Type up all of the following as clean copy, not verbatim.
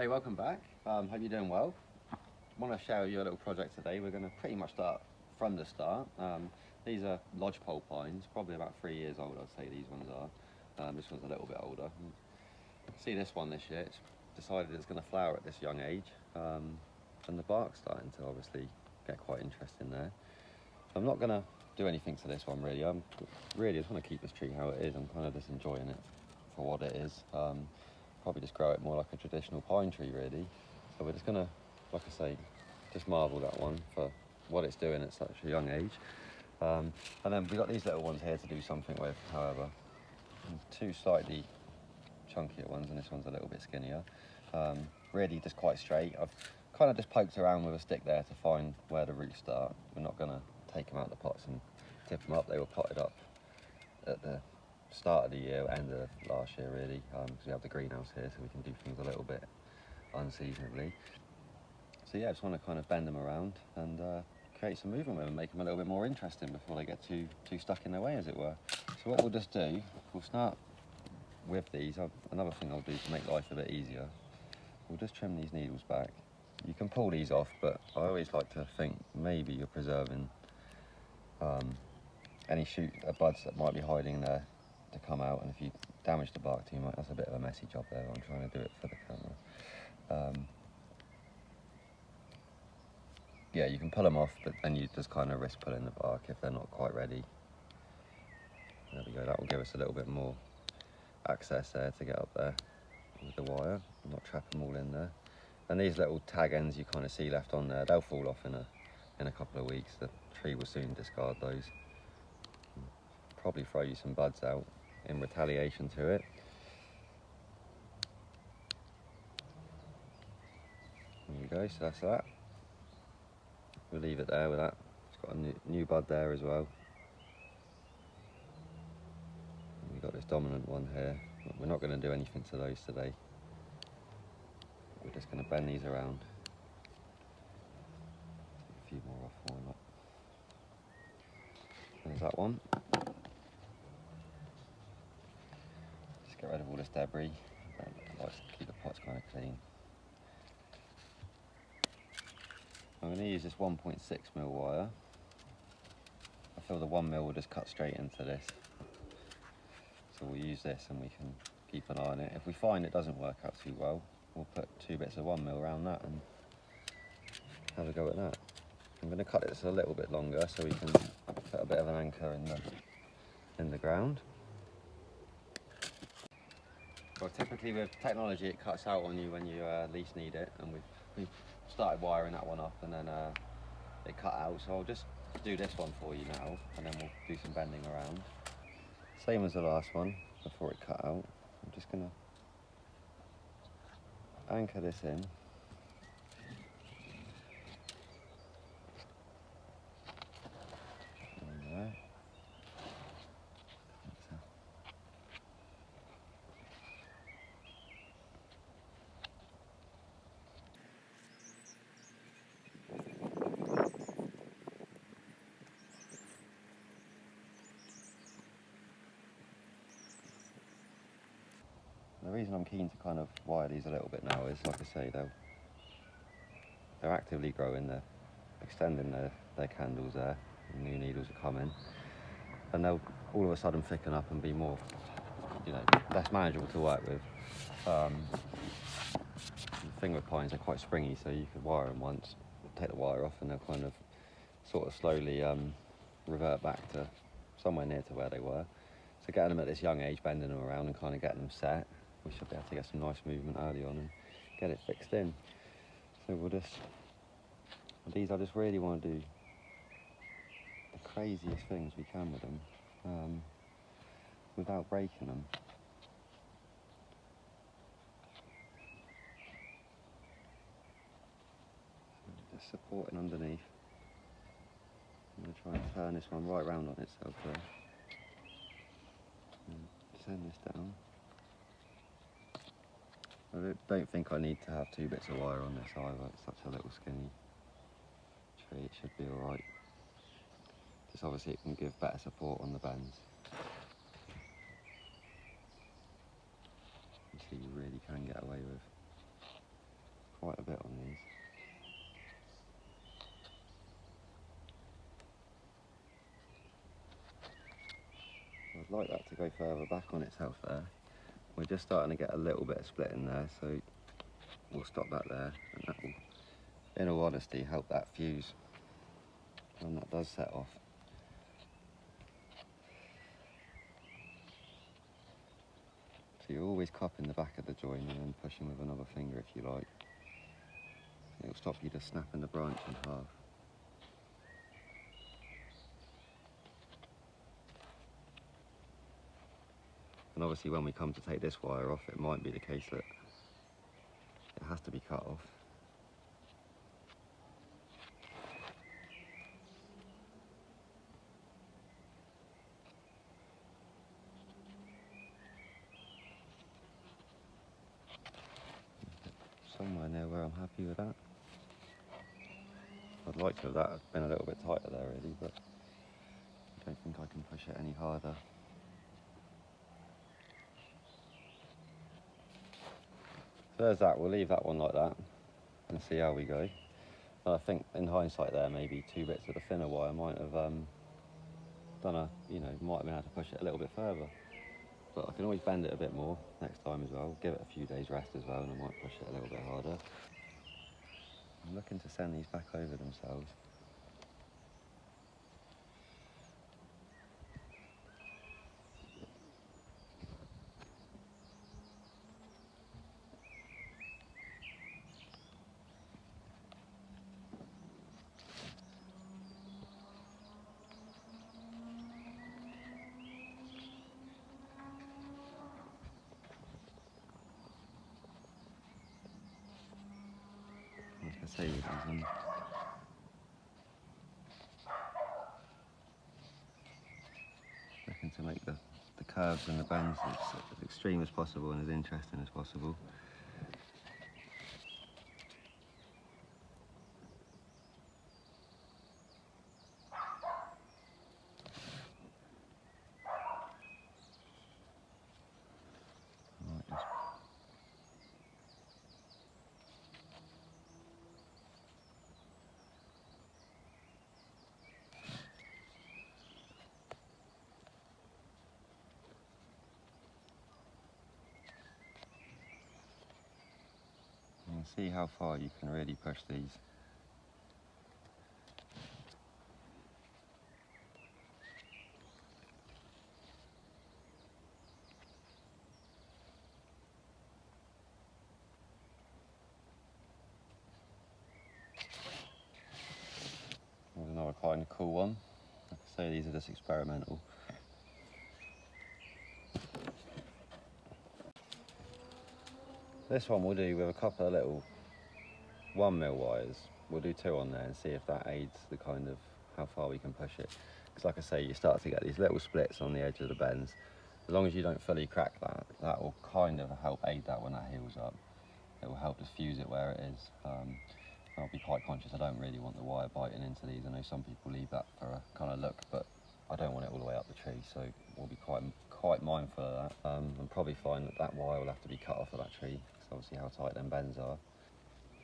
Hey, welcome back. Hope you're doing well. I want to share with you a little project today. We're going to pretty much start from the start. These are lodgepole pines, probably about 3 years old, I'd say these ones are. This one's a little bit older. See this one this year, it's decided it's going to flower at this young age. And the bark's starting to obviously get quite interesting there. I'm not going to do anything to this one really. I just want to keep this tree how it is. I'm kind of just enjoying it for what it is. Probably just grow it more like a traditional pine tree really. So we're just going to, like I say, just marvel that one for what it's doing at such a young age. And then we've got these little ones here to do something with, however. Two slightly chunkier ones, and this one's a little bit skinnier. Really just quite straight. I've kind of just poked around with a stick there to find where the roots start. We're not going to take them out of the pots and tip them up. They were potted up at the start of the year, end of last year really, because we have the greenhouse here, so we can do things a little bit unseasonably. So yeah, I just want to kind of bend them around and create some movement with them, make them a little bit more interesting before they get too stuck in their way, as it were. So what we'll just do, we'll start with these. Another thing I'll do to make life a bit easier, we'll just trim these needles back. You can pull these off, but I always like to think maybe you're preserving any buds that might be hiding there to come out, and if you damage the bark too much, that's a bit of a messy job there. I'm trying to do it for the camera. Yeah, you can pull them off, but then you just kind of risk pulling the bark if they're not quite ready. There we go, that will give us a little bit more access there to get up there with the wire, not trap them all in there. And these little tag ends you kind of see left on there, they'll fall off in a couple of weeks. The tree will soon discard those. Probably throw you some buds out in retaliation to it. There we go, so that's that. We'll leave it there with that. It's got a new bud there as well. We've got this dominant one here. We're not going to do anything to those today. We're just going to bend these around. Take a few more off, why not? There's that one. Just get rid of all this debris. I like to keep the pots kind of clean. I'm going to use this 1.6mm wire. I feel the 1mm will just cut straight into this. So we'll use this and we can keep an eye on it. If we find it doesn't work out too well, we'll put 2 bits of 1mm around that and have a go at that. I'm going to cut this a little bit longer so we can put a bit of an anchor in the ground. Well, typically with technology it cuts out on you when you least need it, and we've started wiring that one up and then it cut out, so I'll just do this one for you now and then we'll do some bending around. Same as the last one before it cut out. I'm just going to anchor this in. There. The reason I'm keen to kind of wire these a little bit now is, like I say, they're actively growing, they're extending their candles there, new needles are coming, and they'll all of a sudden thicken up and be more, less manageable to work with. The thing with pines, they're quite springy, so you could wire them once, take the wire off, and they'll kind of sort of slowly revert back to somewhere near to where they were. So getting them at this young age, bending them around and kind of getting them set, we should be able to get some nice movement early on and get it fixed in. So these I just really want to do the craziest things we can with them without breaking them. So just supporting underneath. I'm going to try and turn this one right round on itself there. And send this down. I don't think I need to have 2 bits of wire on this either. It's such a little skinny tree, it should be alright. Just obviously it can give better support on the bends. You see, you really can get away with quite a bit on these. I'd like that to go further back on itself there. We're just starting to get a little bit of split in there, so we'll stop that there, and that will, in all honesty, help that fuse when that does set off. So you're always cupping the back of the joint and then pushing with another finger if you like. It'll stop you just snapping the branch in half. And obviously when we come to take this wire off, it might be the case that it has to be cut off. Somewhere near where I'm happy with that. I'd like to have that been a little bit tighter there really, but I don't think I can push it any harder. So there's that, we'll leave that one like that and see how we go. I think in hindsight there, maybe 2 bits of the thinner wire might have might have been able to push it a little bit further. But I can always bend it a bit more next time as well, give it a few days rest as well, and I might push it a little bit harder. I'm looking to send these back over themselves. Like I say, looking to make the curves and the bends as extreme as possible and as interesting as possible. And see how far you can really push these. There's another kind of cool one. Like I say, these are just experimental. This one we'll do with a couple of little 1mm wires. We'll do 2 on there and see if that aids the kind of how far we can push it. Because like I say, you start to get these little splits on the edge of the bends. As long as you don't fully crack that, that will kind of help aid that when that heals up. It will help us fuse it where it is. I'll be quite conscious, I don't really want the wire biting into these. I know some people leave that for a kind of look, but I don't want it all the way up the tree, so we'll be quite mindful of that. And probably find that wire will have to be cut off of that tree, because obviously how tight them bends are.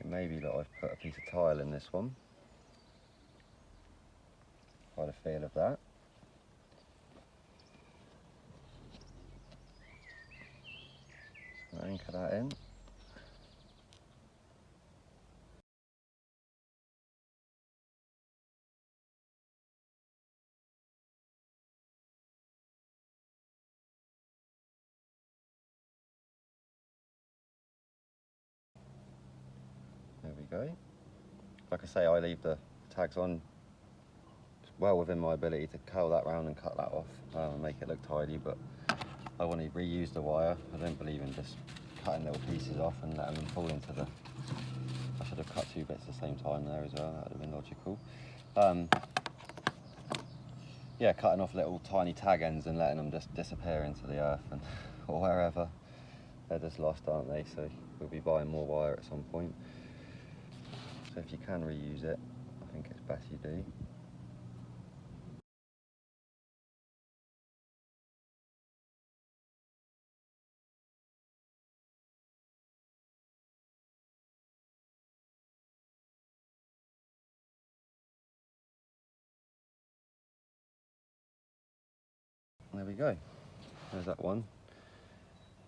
It may be that I've put a piece of tile in this one. Quite a feel of that. Just anchor that in. There we go. Like I say, I leave the tags on well within my ability to curl that round and cut that off and make it look tidy, but I want to reuse the wire. I don't believe in just cutting little pieces off and letting them fall into the... I should have cut 2 bits at the same time there as well, that would have been logical. Yeah, cutting off little tiny tag ends and letting them just disappear into the earth and or wherever. They're just lost, aren't they? So we'll be buying more wire at some point. So if you can reuse it, I think it's best you do. there we go. There's that one.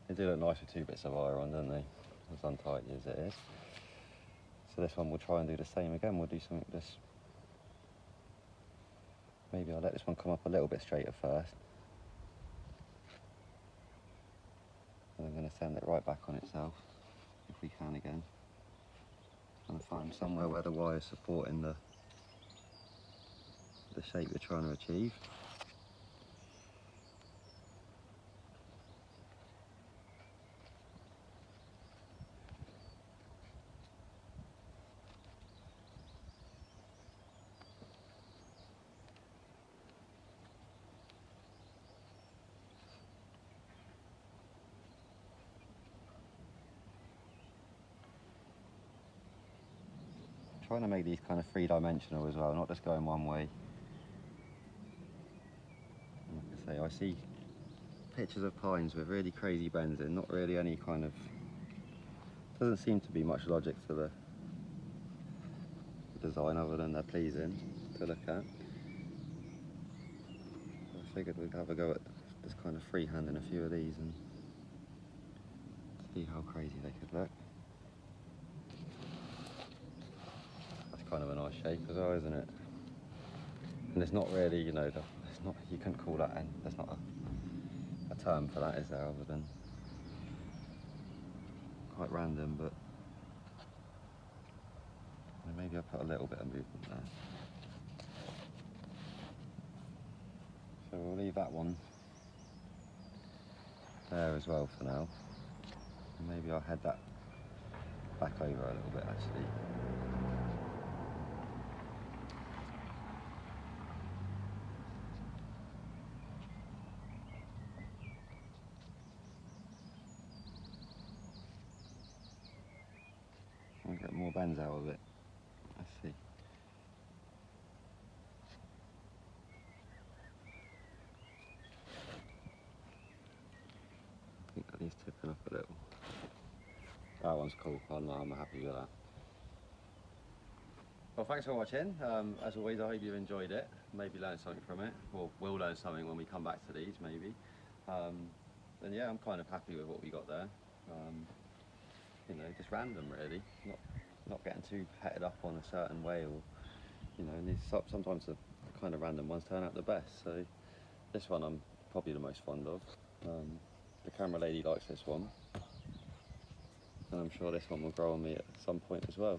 They do look nice with 2 bits of wire on, don't they? As untidy as it is. So this one we'll try and do the same again. We'll do something this. Maybe I'll let this one come up a little bit straighter first. And I'm going to send it right back on itself, if we can again. Trying to find somewhere where the wire is supporting the shape we're trying to achieve. Trying to make these kind of 3-dimensional as well, not just going one way. Like I say, I see pictures of pines with really crazy bends in, not really any kind of, doesn't seem to be much logic to the design other than they're pleasing to look at. So I figured we'd have a go at just kind of freehanding a few of these and see how crazy they could look. Kind of a nice shape as well, isn't it? And it's not really, you know, it's not, you couldn't call that, and there's not a term for that, is there, other than quite random, but maybe I'll put a little bit of movement there. So we'll leave that one there as well for now. And maybe I'll head that back over a little bit actually. I'll get more bends out of it. Let's see. I think that needs tipping up a little. That one's cool. I'm happy with that. Well, thanks for watching. As always, I hope you've enjoyed it. Maybe learned something from it. Or we'll learn something when we come back to these, maybe. And yeah, I'm kind of happy with what we got there. You know, just random really. Not getting too headed up on a certain way, or you know, and these, sometimes the kind of random ones turn out the best. So this one I'm probably the most fond of. The camera lady likes this one, and I'm sure this one will grow on me at some point as well.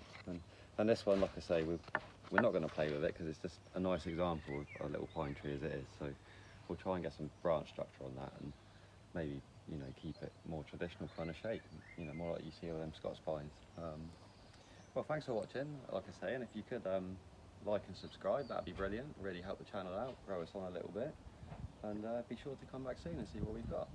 And this one, like I say, we're not going to play with it because it's just a nice example of a little pine tree as it is. So we'll try and get some branch structure on that, and maybe, you know, keep it more traditional kind of shape. You know, more like you see all them Scots pines. Well, thanks for watching, like I say, and if you could like and subscribe, that'd be brilliant. Really help the channel out, grow us on a little bit, and be sure to come back soon and see what we've got.